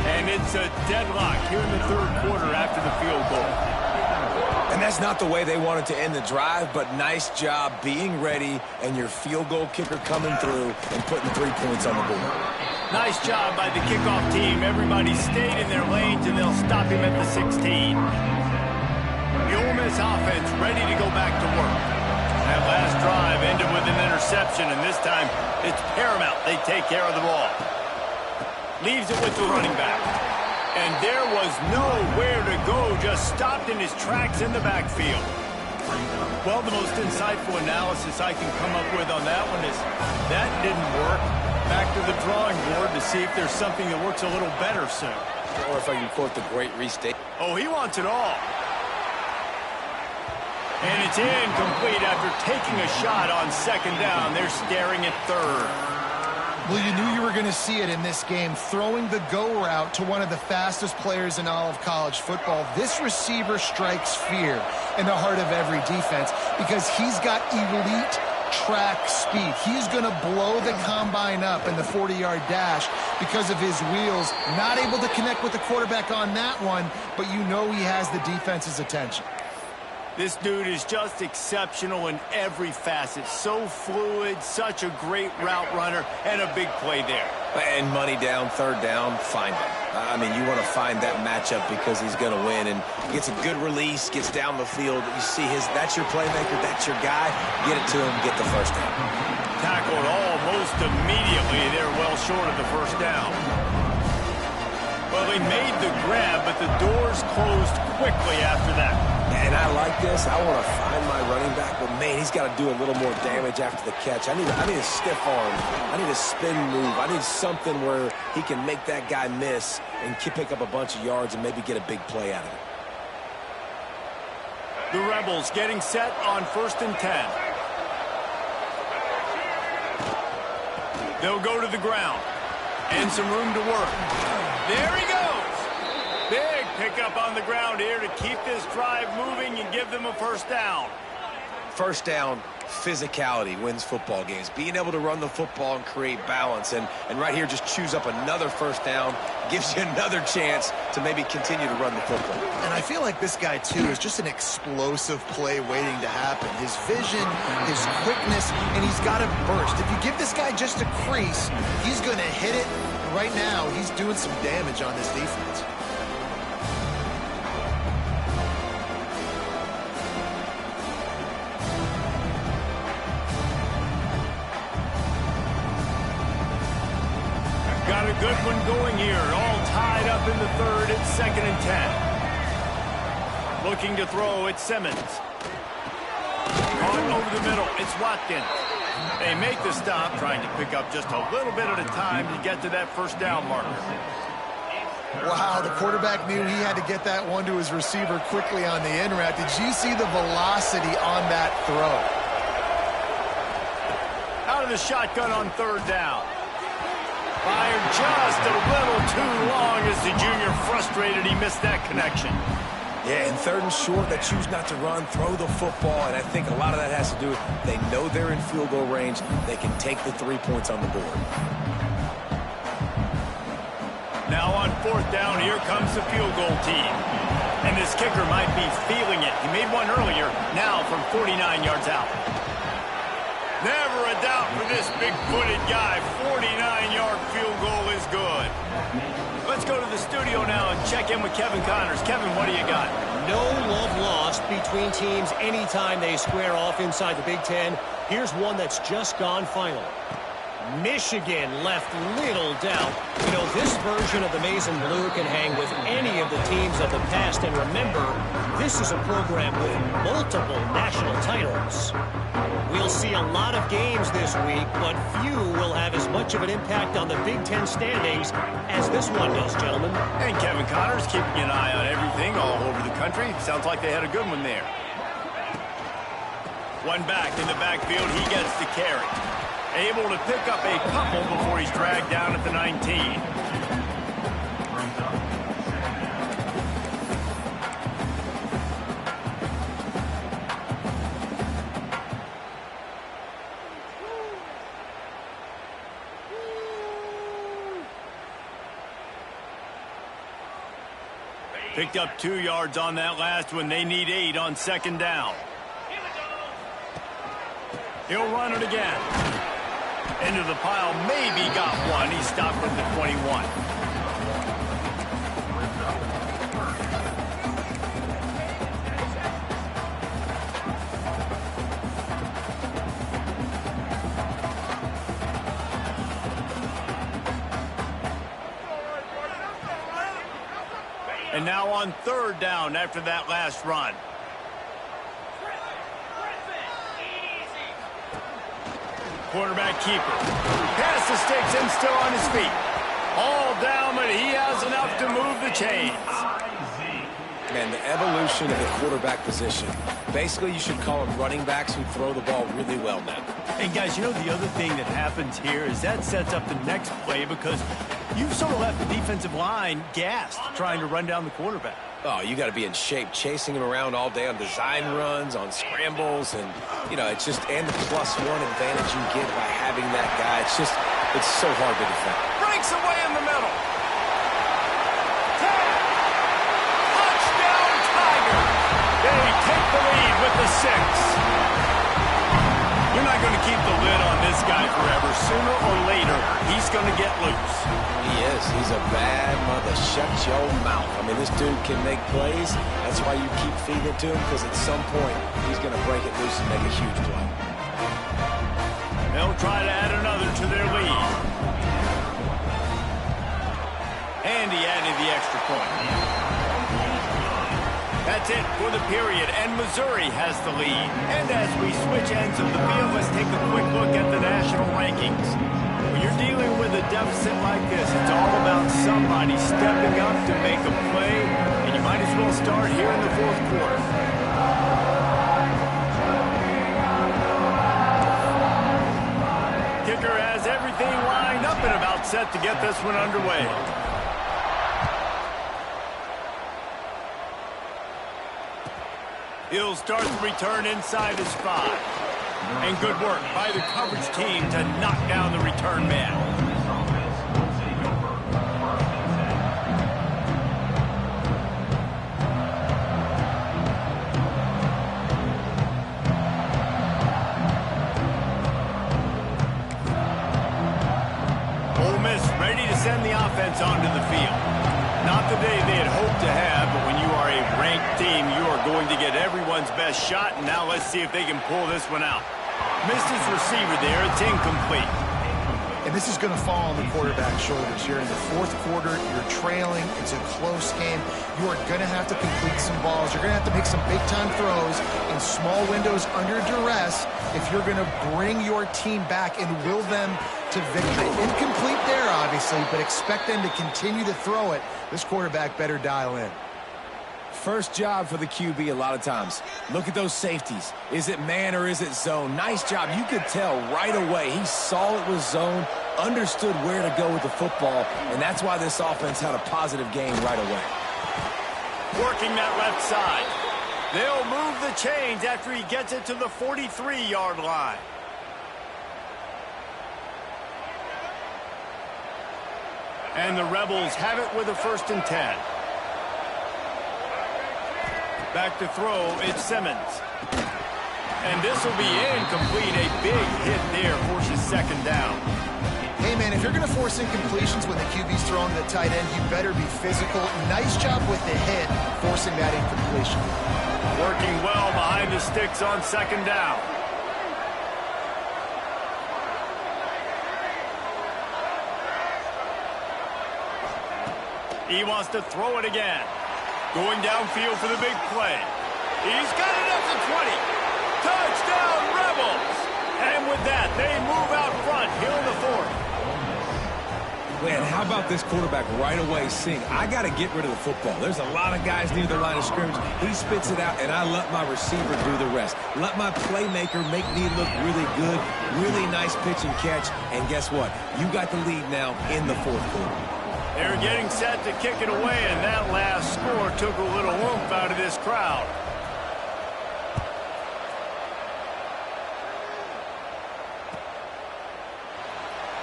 And it's a deadlock here in the 3rd quarter after the field goal. And that's not the way they wanted to end the drive, but nice job being ready and your field goal kicker coming through and putting 3 points on the board. Nice job by the kickoff team. Everybody stayed in their lanes, and they'll stop him at the 16. The Ole Miss offense ready to go back to work. That last drive ended with an interception, and this time it's paramount they take care of the ball. Leaves it with the running back. And there was nowhere to go, just stopped in his tracks in the backfield. Well, the most insightful analysis I can come up with on that one is that didn't work. Back to the drawing board to see if there's something that works a little better soon. Or if I can quote the great restate. Oh, he wants it all. And it's incomplete after taking a shot on 2nd down. They're staring at 3rd. Well, you knew you were going to see it in this game, throwing the go route to one of the fastest players in all of college football. This receiver strikes fear in the heart of every defense because he's got elite track speed. He's going to blow the combine up in the 40-yard dash because of his wheels. Not able to connect with the quarterback on that one, but you know he has the defense's attention. This dude is just exceptional in every facet. So fluid, such a great route runner, and a big play there. And money down, 3rd down, find him. I mean, you want to find that matchup because he's going to win. And gets a good release, gets down the field. You see that's your playmaker, that's your guy. Get it to him, get the 1st down. Tackled almost immediately. They're well short of the 1st down. Well, they made the grab, but the doors closed quickly after that. And I like this. I want to find my running back, but man, he's got to do a little more damage after the catch. I need a stiff arm. I need a spin move. I need something where he can make that guy miss and pick up a bunch of yards and maybe get a big play out of it. The Rebels getting set on 1st and 10. They'll go to the ground. And some room to work. There he goes. Big pickup on the ground here to keep this drive moving and give them a 1st down. 1st down, physicality wins football games. Being able to run the football and create balance. And right here, just choose up another 1st down. Gives you another chance to maybe continue to run the football. And I feel like this guy, too, is just an explosive play waiting to happen. His vision, his quickness, and he's got a burst. If you give this guy just a crease, he's going to hit it. Right now, he's doing some damage on this defense. Got a good one going here. All tied up in the 3rd. It's 2nd and 10. Looking to throw, it's Simmons. Caught over the middle. It's Watkins. They make the stop, trying to pick up just a little bit at a time to get to that 1st down marker. Wow, the quarterback knew he had to get that one to his receiver quickly on the in route. Did you see the velocity on that throw? Out of the shotgun on 3rd down. Fired just a little too long as the junior frustrated he missed that connection. Yeah, and 3rd and short, they choose not to run, throw the football, and I think a lot of that has to do with they know they're in field goal range. They can take the 3 points on the board. Now on 4th down, here comes the field goal team. And this kicker might be feeling it. He made one earlier, now from 49 yards out. Never a doubt for this big-footed guy. 49-yard field goal is good. Let's go to the studio now and check in with Kevin Connors. Kevin, what do you got? No love lost between teams anytime they square off inside the Big Ten. Here's one that's just gone final. Michigan left little doubt. You know, this version of the Maize and Blue can hang with any of the teams of the past. And remember, this is a program with multiple national titles. We'll see a lot of games this week, but few will have as much of an impact on the Big Ten standings as this one does, gentlemen. And Kevin Connors keeping an eye on everything all over the country. Sounds like they had a good one there. One back in the backfield. He gets the carry. Able to pick up a couple before he's dragged down at the 19. Picked up 2 yards on that last one. They need 8 on second down. He'll run it again. Into the pile, maybe got one. He stopped at the 21. And now on third down after that last run. Quarterback keeper. Pass the sticks and still on his feet. All down, but he has enough to move the chains. Man, the evolution of the quarterback position. Basically, you should call them running backs who throw the ball really well now. And guys, you know the other thing that happens here is that sets up the next play because you've sort of left the defensive line gassed trying to run down the quarterback. Oh, you got to be in shape, chasing him around all day on design runs, on scrambles, and, you know, it's just, and the +1 advantage you get by having that guy. It's just, it's so hard to defend. Breaks away in the middle. Touchdown, Tiger. They take the lead with the 6. You're not going to keep the lid on this guy forever. Sooner or later, he's going to get loose. He is. He's a bad mother. Shut your mouth. I mean, this dude can make plays. That's why you keep feeding it to him, because at some point, he's going to break it loose and make a huge play. They'll try to add another to their lead. And he added the extra point. That's it for the period, and Missouri has the lead. And as we switch ends of the field, let's take a quick look at the national rankings. When you're dealing with a deficit like this, it's all about somebody stepping up to make a play, and you might as well start here in the fourth quarter. Kicker has everything lined up and about set to get this one underway. He'll start the return inside his 5. And good work by the coverage team to knock down the return man. Ole Miss ready to send the offense onto the field. Not the day they had hoped to have, but when you are a ranked team, you are going to get everyone's best shot, and now let's see if they can pull this one out. Missed his receiver there. It's incomplete. And this is going to fall on the quarterback's shoulders. You're in the fourth quarter. You're trailing. It's a close game. You are going to have to complete some balls. You're going to have to make some big-time throws in small windows under duress if you're going to bring your team back and will them to victory. Incomplete there, obviously, but expect them to continue to throw it. This quarterback better dial in. First job for the QB a lot of times. Look at those safeties. Is it man or is it zone? Nice job. You could tell right away. He saw it was zone, understood where to go with the football, and that's why this offense had a positive game right away. Working that left side. They'll move the chains after he gets it to the 43-yard line. And the Rebels have it with a 1st and 10. Back to throw, it's Simmons. And this will be incomplete. A big hit there forces second down. Hey, man, if you're going to force incompletions when the QB's throwing to the tight end, you better be physical. Nice job with the hit, forcing that incompletion. Working well behind the sticks on second down. He wants to throw it again. Going downfield for the big play. He's got it up to 20. Touchdown, Rebels! And with that, they move out front here in the fourth. Man, how about this quarterback right away seeing, I got to get rid of the football. There's a lot of guys near the line of scrimmage. He spits it out, and I let my receiver do the rest. Let my playmaker make me look really good. Really nice pitch and catch. And guess what? You got the lead now in the fourth quarter. They're getting set to kick it away, and that last score took a little oomph out of this crowd.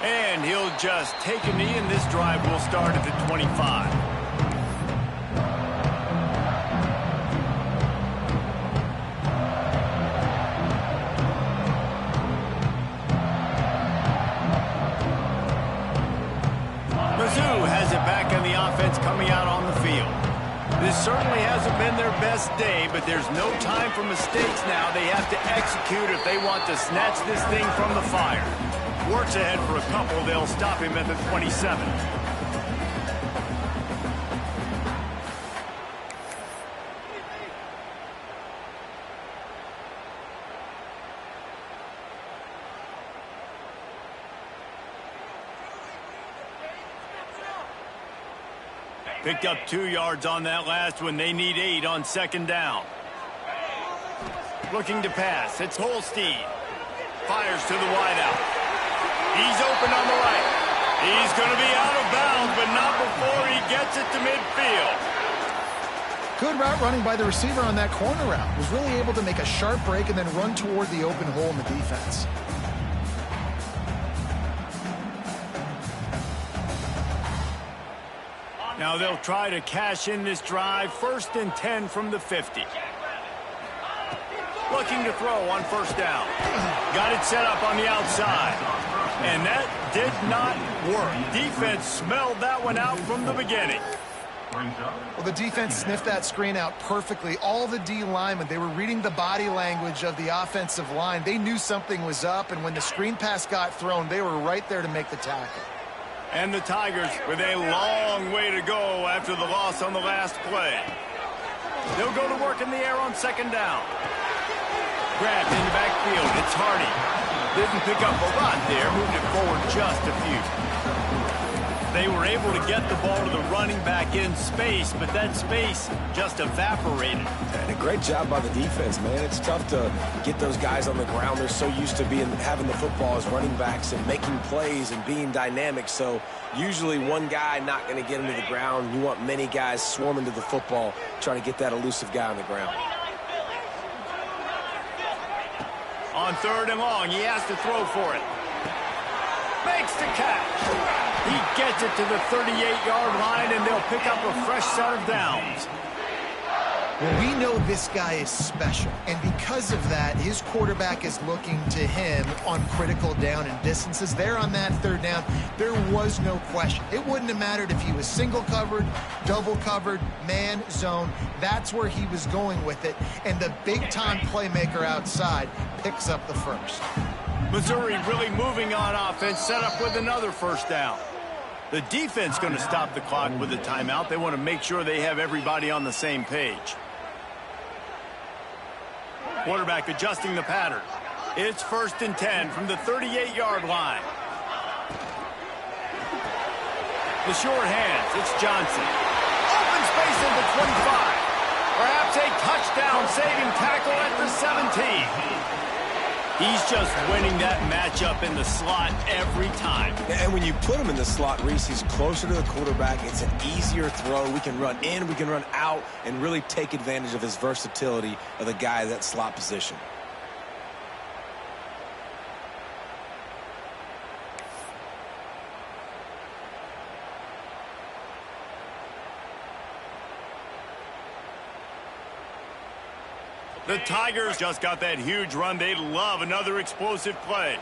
And he'll just take a knee, and this drive will start at the 25. Mizzou has it back on the offense coming out on the field. This certainly hasn't been their best day, but there's no time for mistakes now. They have to execute if they want to snatch this thing from the fire. Works ahead for a couple. They'll stop him at the 27. Picked up 2 yards on that last one. They need 8 on second down. Looking to pass. It's Holstein. Fires to the wideout. He's open on the right. He's going to be out of bounds, but not before he gets it to midfield. Good route running by the receiver on that corner route. Was really able to make a sharp break and then run toward the open hole in the defense. Now they'll try to cash in this drive. 1st and 10 from the 50. Looking to throw on first down. Got it set up on the outside. And that did not work. Defense smelled that one out from the beginning. Well, the defense sniffed that screen out perfectly. All the D linemen, they were reading the body language of the offensive line. They knew something was up, and when the screen pass got thrown, they were right there to make the tackle. And the Tigers with a long way to go after the loss on the last play. They'll go to work in the air on second down. Grabbed in the backfield. It's Hardy. Didn't pick up a lot there. Moved it forward just a few. They were able to get the ball to the running back in space, but that space just evaporated. And a great job by the defense, man. It's tough to get those guys on the ground. They're so used to having the football as running backs and making plays and being dynamic. So usually one guy not going to get into the ground. You want many guys swarming to the football, trying to get that elusive guy on the ground. On 3rd and long, he has to throw for it. Makes the catch. He gets it to the 38-yard line, and they'll pick up a fresh set of downs. Well, we know this guy is special, and because of that, his quarterback is looking to him on critical down and distances. There on that 3rd down, there was no question. It wouldn't have mattered if he was single covered, double covered, man, zone. That's where he was going with it, and the big-time playmaker outside picks up the first. Missouri really moving on offense, set up with another first down. The defense going to stop the clock with a timeout. They want to make sure they have everybody on the same page. Quarterback adjusting the pattern. It's 1st and 10 from the 38-yard line. The short hands. It's Johnson. Open space at the 25. Perhaps a touchdown-saving tackle at the 17. He's just winning that matchup in the slot every time. And when you put him in the slot, Reese, he's closer to the quarterback. It's an easier throw. We can run in, we can run out, and really take advantage of his versatility of the guy at that slot position. The Tigers just got that huge run. They love another explosive play.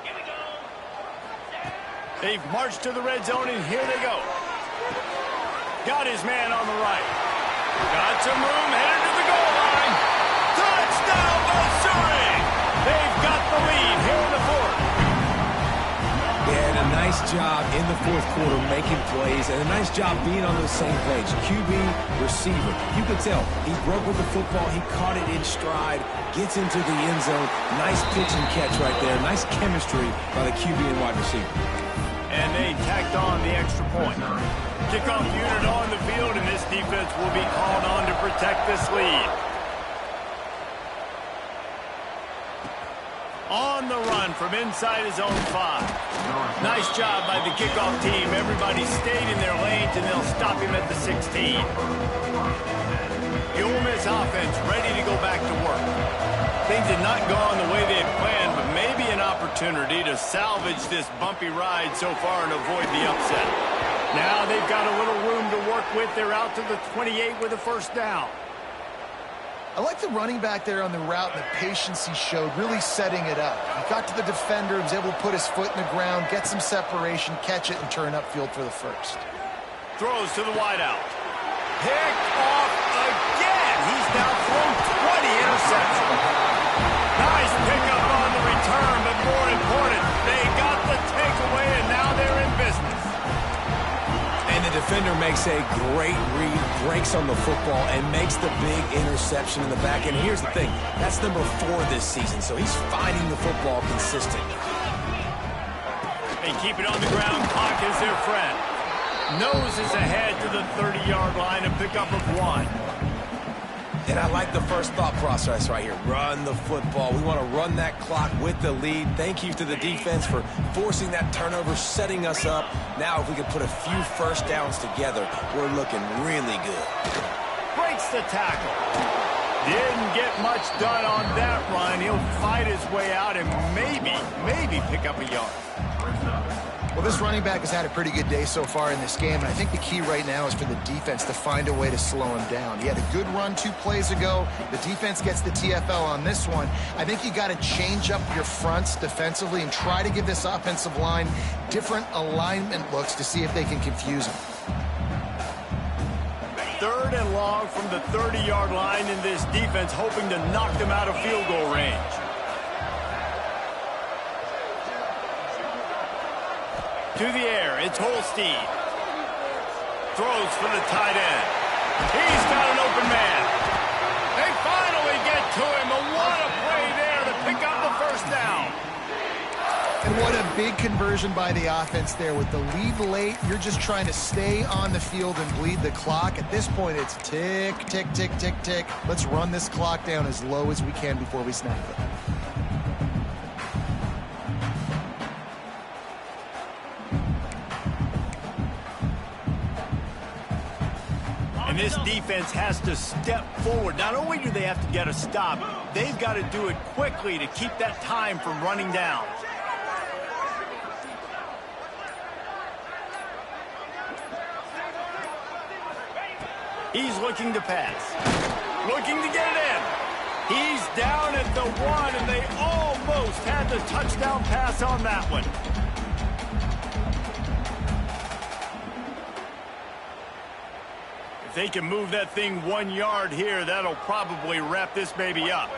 They've marched to the red zone, and here they go. Got his man on the right. Got some room, headed to the goal line. Touchdown, Missouri! They've got the lead here in the fourth. They had a nice job in the fourth quarter making plays and a nice job being on the same page. QB, receiver. You could tell he broke with the football. He caught it in stride, gets into the end zone. Nice pitch and catch right there. Nice chemistry by the QB and wide receiver. And they tacked on the extra point. Kickoff unit on the field, and this defense will be called on to protect this lead. On the run from inside his own 5. Nice job by the kickoff team. Everybody stayed in their lanes, and they'll stop him at the 16. The Ole Miss offense ready to go back to work. Things did not go on the way they had planned, but maybe an opportunity to salvage this bumpy ride so far and avoid the upset. Now they've got a little room to work with. They're out to the 28 with a first down. I like the running back there on the route and the patience he showed, really setting it up. He got to the defender, was able to put his foot in the ground, get some separation, catch it, and turn upfield for the first. Throws to the wideout. Picked off again. He's now thrown 20 interceptions. Nice pickup on the return, but more important, they got the takeaway, and now they're in business. And the defender makes a great read, breaks on the football, and makes the big interception in the back. And here's the thing, that's number 4 this season, so he's finding the football consistently. They keep it on the ground, clock is their friend. Noses ahead to the 30-yard line, a pickup of 1. And I like the first thought process right here. Run the football. We want to run that clock with the lead. Thank you to the defense for forcing that turnover, setting us up. Now if we can put a few first downs together, we're looking really good. Breaks the tackle. Didn't get much done on that run. He'll fight his way out and maybe pick up a yard. Well, this running back has had a pretty good day so far in this game, and I think the key right now is for the defense to find a way to slow him down. He had a good run 2 plays ago. The defense gets the TFL on this one. I think you got to change up your fronts defensively and try to give this offensive line different alignment looks to see if they can confuse him. 3rd and long from the 30-yard line, in this defense hoping to knock them out of field goal range. To the air, it's Holstein. Throws for the tight end. He's got an open man. They finally get to him. And what a play there to pick up the first down. And what a big conversion by the offense there. With the lead late, you're just trying to stay on the field and bleed the clock. At this point, it's tick, tick, tick, tick, tick. Let's run this clock down as low as we can before we snap it. And this defense has to step forward. Not only do they have to get a stop, they've got to do it quickly to keep that time from running down. He's looking to pass. Looking to get it in. He's down at the 1, and they almost had the touchdown pass on that one. If they can move that thing 1 yard here, that'll probably wrap this baby up.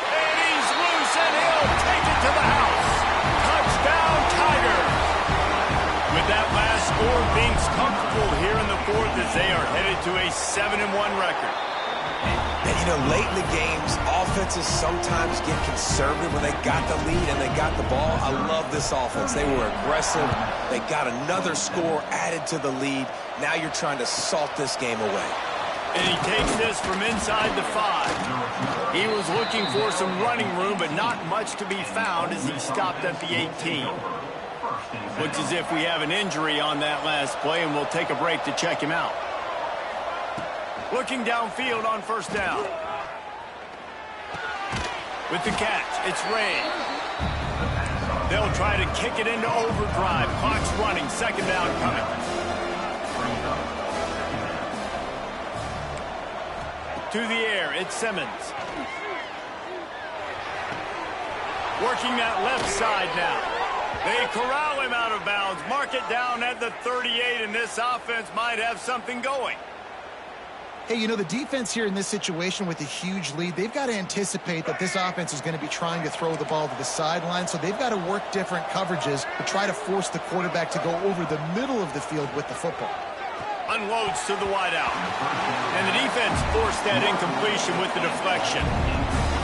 And he's loose, and he'll take it to the house. Touchdown, Tigers. With that last score, things comfortable here in the fourth as they are headed to a 7-1 record. And, you know, late in the games, offenses sometimes get conservative when they got the lead and they got the ball. I love this offense. They were aggressive. They got another score added to the lead. Now you're trying to salt this game away. And he takes this from inside the 5. He was looking for some running room, but not much to be found as he stopped at the 18. Looks as if we have an injury on that last play, and we'll take a break to check him out. Looking downfield on first down. With the catch, it's Ray. They'll try to kick it into overdrive. Clock's running, second down coming. to the air. It's Simmons. Working that left side now. They corral him out of bounds. Mark it down at the 38, and this offense might have something going. Hey, you know, the defense here in this situation with a huge lead, they've got to anticipate that this offense is going to be trying to throw the ball to the sideline, so they've got to work different coverages to try to force the quarterback to go over the middle of the field with the football. Unloads to the wideout. And the defense forced that incompletion with the deflection.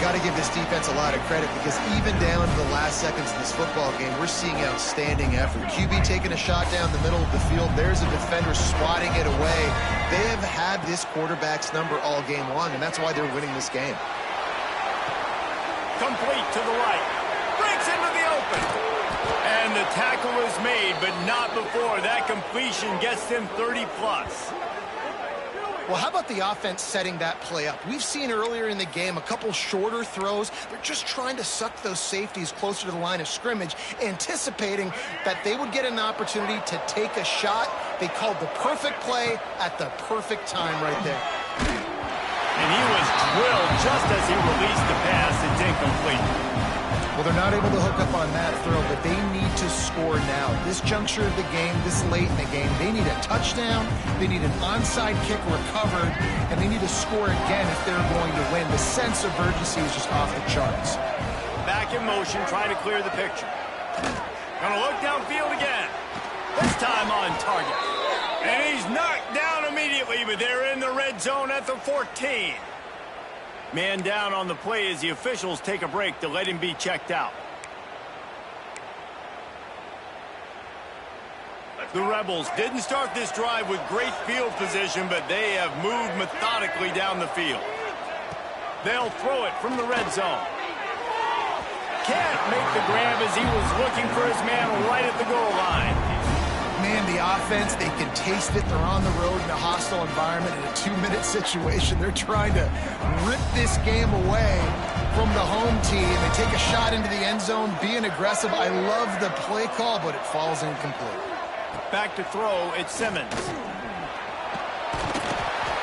Got to give this defense a lot of credit because even down to the last seconds of this football game, we're seeing outstanding effort. QB taking a shot down the middle of the field. There's a defender swatting it away. They have had this quarterback's number all game long, and that's why they're winning this game. Complete to the right. Breaks into the open. And the tackle is made, but not before that completion gets them 30-plus. Well, how about the offense setting that play up? We've seen earlier in the game a couple shorter throws. They're just trying to suck those safeties closer to the line of scrimmage, anticipating that they would get an opportunity to take a shot. They called the perfect play at the perfect time right there. And he was drilled just as he released the pass. It's incomplete. Well, they're not able to hook up on that throw, but they need to score now. This juncture of the game, this late in the game, they need a touchdown, they need an onside kick recovered, and they need to score again if they're going to win. The sense of urgency is just off the charts. Back in motion, trying to clear the picture. Gonna look downfield again. This time on target. And he's knocked down immediately, but they're in the red zone at the 14. Man down on the play as the officials take a break to let him be checked out. The Rebels didn't start this drive with great field position, but they have moved methodically down the field. They'll throw it from the red zone. Can't make the grab as he was looking for his man right at the goal line. Man, the offense, they can taste it. They're on the road in a hostile environment in a 2-minute situation. They're trying to rip this game away from the home team and take a shot into the end zone, being aggressive. I love the play call, but it falls incomplete. Back to throw, it's Simmons.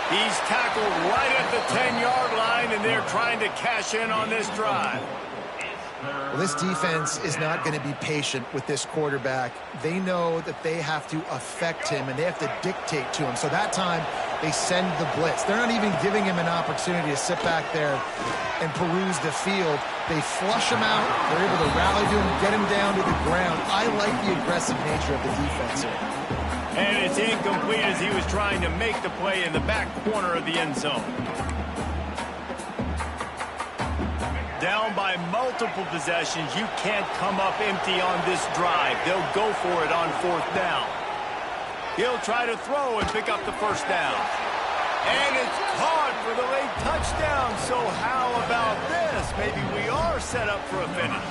He's tackled right at the 10-yard line, and they're trying to cash in on this drive. Well, this defense is not going to be patient with this quarterback. They know that they have to affect him, and they have to dictate to him. So that time, they send the blitz. They're not even giving him an opportunity to sit back there and peruse the field. They flush him out. They're able to rally to him, get him down to the ground. I like the aggressive nature of the defense here. And it's incomplete as he was trying to make the play in the back corner of the end zone. Down by multiple possessions, you can't come up empty on this drive. They'll go for it on 4th down. He'll try to throw and pick up the first down. And it's caught for the late touchdown. So how about this? Maybe we are set up for a finish.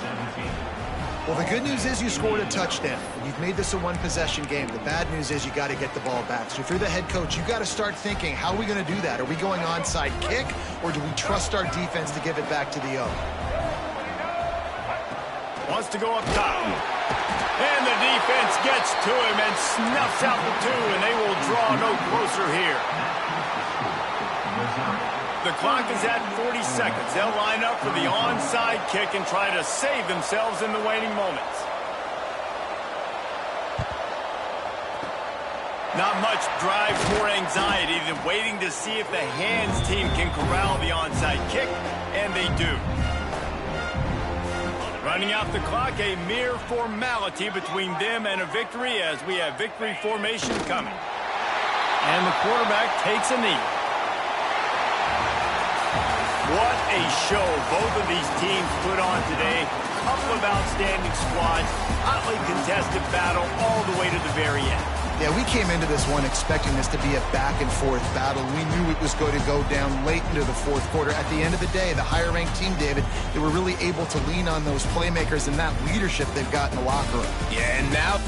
Well, the good news is you scored a touchdown. You've made this a one-possession game. The bad news is you got to get the ball back. So if you're the head coach, you got to start thinking, how are we going to do that? Are we going onside kick, or do we trust our defense to give it back to the O? Wants to go up top. And the defense gets to him and snuffs out the 2, and they will draw no closer here. The clock is at 40 seconds. They'll line up for the onside kick and try to save themselves in the waning moments. Not much drives more anxiety than waiting to see if the hands team can corral the onside kick, and they do. Running out the clock, a mere formality between them and a victory as we have victory formation coming. And the quarterback takes a knee. What a show both of these teams put on today. Couple of outstanding squads, hotly contested battle all the way to the very end. Yeah, we came into this one expecting this to be a back-and-forth battle. We knew it was going to go down late into the 4th quarter. At the end of the day, the higher-ranked team, David, they were really able to lean on those playmakers and that leadership they've got in the locker room. Yeah, and now